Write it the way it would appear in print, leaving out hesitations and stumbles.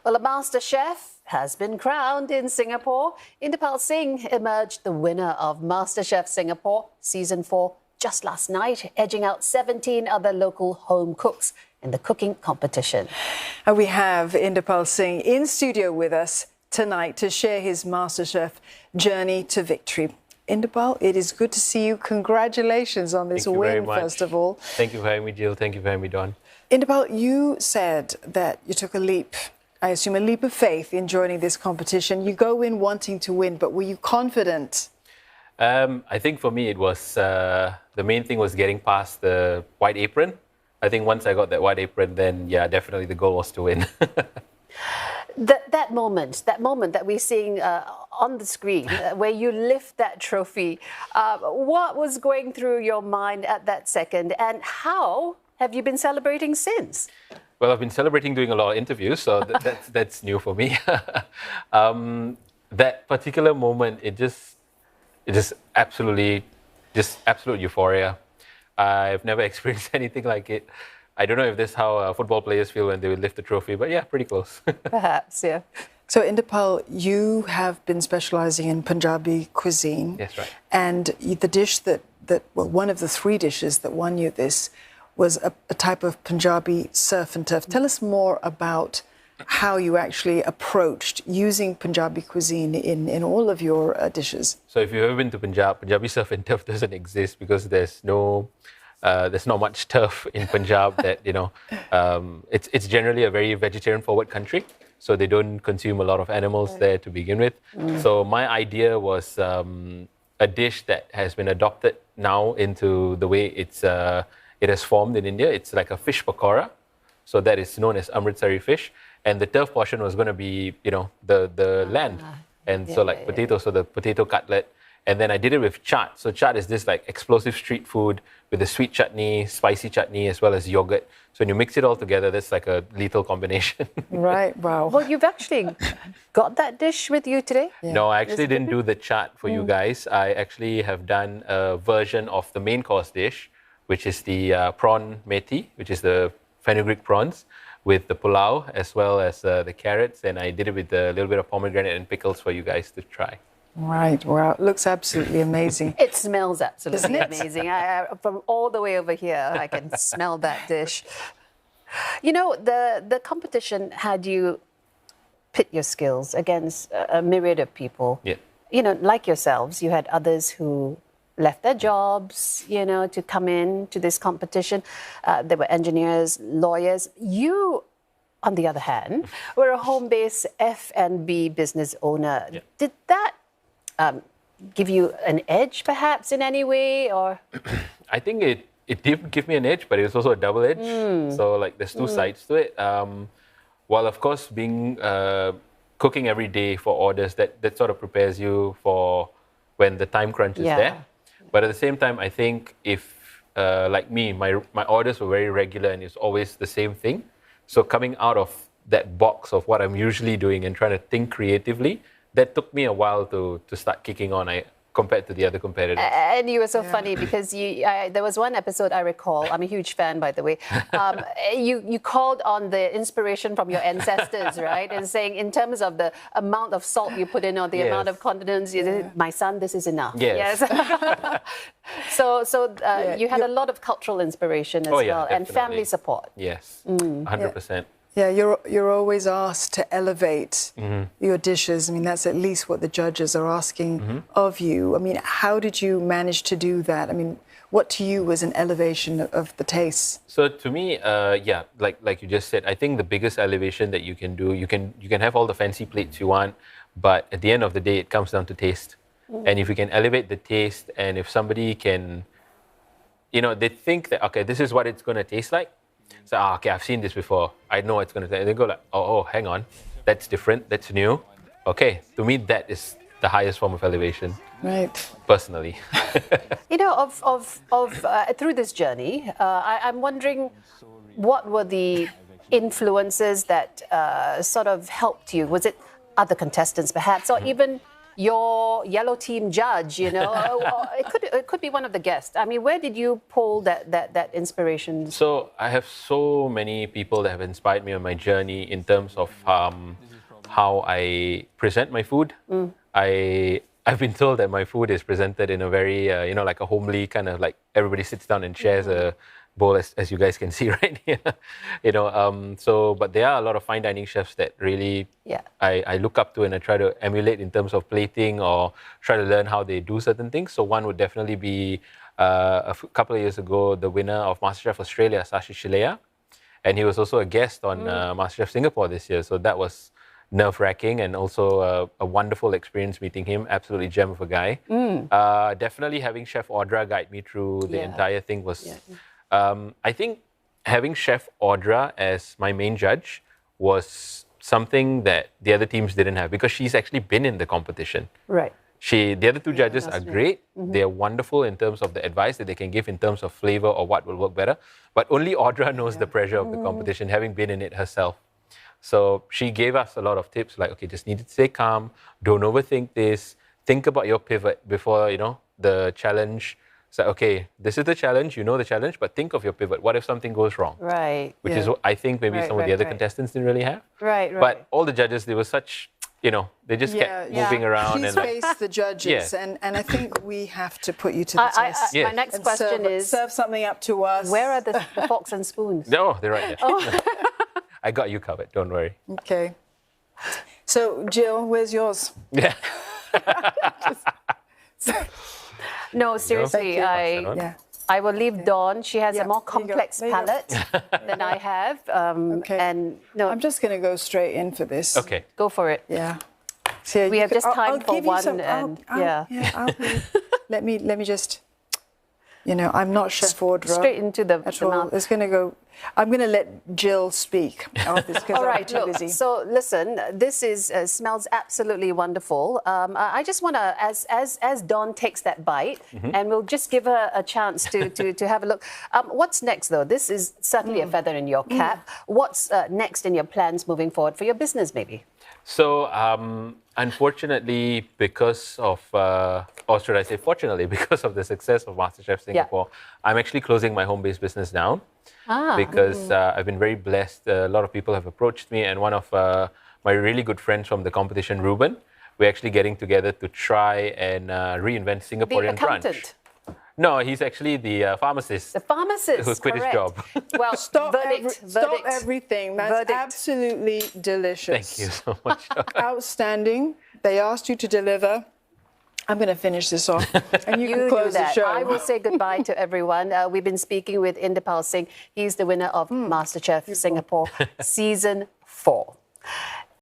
Well, a master chef has been crowned in Singapore. Inderpal Singh emerged the winner of MasterChef Singapore Season 4 just last night, edging out 17 other local home cooks in the cooking competition. And we have Inderpal Singh in studio with us tonight to share his MasterChef journey to victory. Inderpal, it is good to see you. Congratulations on this win, first of all. Thank you for having me, Jill. Thank you for having me, Don. Inderpal, you said that you took a leap, I assume a leap of faith in joining this competition. You go in wanting to win, but were you confident? I think for me, it was the main thing was getting past the white apron. I think once I got that white apron, then yeah, definitely the goal was to win. That moment that we're seeing on the screen, where you lift that trophy, what was going through your mind at that second, and how have you been celebrating since? Well, I've been celebrating doing a lot of interviews, so that's new for me. That particular moment, it just absolute euphoria. I've never experienced anything like it. I don't know if this is how football players feel when they will lift the trophy, but yeah, pretty close. Perhaps, yeah. So, Inderpal, you have been specialising in Punjabi cuisine. Yes, right. And the dish well, one of the three dishes that won you this was a type of Punjabi surf and turf. Tell us more about how you actually approached using Punjabi cuisine in all of your dishes. So if you've ever been to Punjab, Punjabi surf and turf doesn't exist because there's not much turf in Punjab. That it's generally a very vegetarian-forward country, so they don't consume a lot of animals there to begin with. So my idea was a dish that has been adopted now into the way it has formed in India. It's like a fish pakora, so that is known as Amritsari fish, and the turf portion was going to be the land, and so potatoes, so the potato cutlet. And then I did it with chaat. So chaat is this like explosive street food with a sweet chutney, spicy chutney, as well as yogurt. So when you mix it all together, that's like a lethal combination. Right, wow. Well, you've actually got that dish with you today? Yeah. No, I actually didn't do the chaat for you guys. I actually have done a version of the main course dish, which is the prawn meti, which is the fenugreek prawns, with the pulao as well as the carrots. And I did it with a little bit of pomegranate and pickles for you guys to try. Right, wow, it looks absolutely amazing. It smells absolutely amazing. From all the way over here, I can smell that dish. You know, the competition had you pit your skills against a myriad of people. Yeah. You know, like yourselves, you had others who left their jobs, to come in to this competition. There were engineers, lawyers. You, on the other hand, were a home-based F&B business owner. Yeah. Did that give you an edge, perhaps, in any way, or? I think it did give me an edge, but it was also a double edge. So, like, there's two sides to it. While, of course, cooking every day for orders, that sort of prepares you for when the time crunch is there. But at the same time, I think if, like me, my orders were very regular and it's always the same thing. So coming out of that box of what I'm usually doing and trying to think creatively, that took me a while to start kicking on compared to the other competitors. And you were so funny because there was one episode I recall, I'm a huge fan, by the way, you called on the inspiration from your ancestors, right? And saying in terms of the amount of salt you put in or the amount of condiments, my son, this is enough. Yes. So you had a lot of cultural inspiration as well, and family support. Yes, 100%. Yeah, you're always asked to elevate your dishes. I mean, that's at least what the judges are asking of you. I mean, how did you manage to do that? I mean, what to you was an elevation of the taste? So to me, like you just said, I think the biggest elevation that you can do, you can have all the fancy plates you want, but at the end of the day, it comes down to taste. And if you can elevate the taste, and if somebody can, they think that, okay, this is what it's going to taste like. So, okay, I've seen this before. I know it's going to. And they go like, oh, hang on, that's different. That's new. Okay, to me, that is the highest form of elevation. Right. Personally. Through this journey, I'm wondering what were the influences that sort of helped you? Was it other contestants, perhaps, or even your yellow team judge, you know, or it could be one of the guests. I mean, where did you pull that inspiration? So I have so many people that have inspired me on my journey in terms of how I present my food. I've been told that my food is presented in a very, you know, like a homely kind of like everybody sits down and shares a bowl, as you guys can see right here. You know, but there are a lot of fine dining chefs that really I look up to and I try to emulate in terms of plating or try to learn how they do certain things. So one would definitely be a couple of years ago, the winner of MasterChef Australia, Sashi Shilea. And he was also a guest on MasterChef Singapore this year. So that was nerve-wracking and also a wonderful experience meeting him. Absolutely gem of a guy. Definitely having Chef Audra guide me through the entire thing was... I think having Chef Audra as my main judge was something that the other teams didn't have because she's actually been in the competition. Right. The other two judges are great. They're wonderful in terms of the advice that they can give in terms of flavor or what will work better. But only Audra knows the pressure of the competition, having been in it herself. So she gave us a lot of tips like, okay, just need to stay calm. Don't overthink this. Think about your pivot before, you know, the challenge. So, okay, this is the challenge, you know the challenge, but think of your pivot. What if something goes wrong? Right. Which is what I think maybe some of the other contestants didn't really have. Right. But all the judges, they were such, you know, they just kept moving around. He's and faced the judges, and I think we have to put you to the test. My next question is... Serve something up to us. Where are the forks and spoons? No, they're right there. I got you covered, don't worry. Okay. So, Jill, where's yours? Yeah. No, seriously, I will leave Dawn. She has a more complex palate than I have. And no, I'm just going to go straight in for this. Okay. Go for it. Yeah. So we have just time for one. Let me just. You know, I'm not Chef Audra. Straight into the mouth. It's going to go. I'm going to let Jill speak after this because I'm too busy. So listen, this smells absolutely wonderful. I just want to, as Dawn takes that bite, and we'll just give her a chance to have a look. What's next, though? This is certainly a feather in your cap. What's next in your plans moving forward for your business, maybe? So, unfortunately, because of, or should I say fortunately, because of the success of MasterChef Singapore, I'm actually closing my home-based business down because I've been very blessed. A lot of people have approached me, and one of my really good friends from the competition, Ruben, we're actually getting together to try and reinvent Singaporean brunch. No, he's actually the pharmacist. The pharmacist, who's quit his job. Well, stop everything. That's absolutely delicious. Thank you so much. Outstanding. They asked you to deliver. I'm going to finish this off, and you can close the show. I will say goodbye to everyone. We've been speaking with Inderpal Singh. He's the winner of MasterChef Singapore Season 4.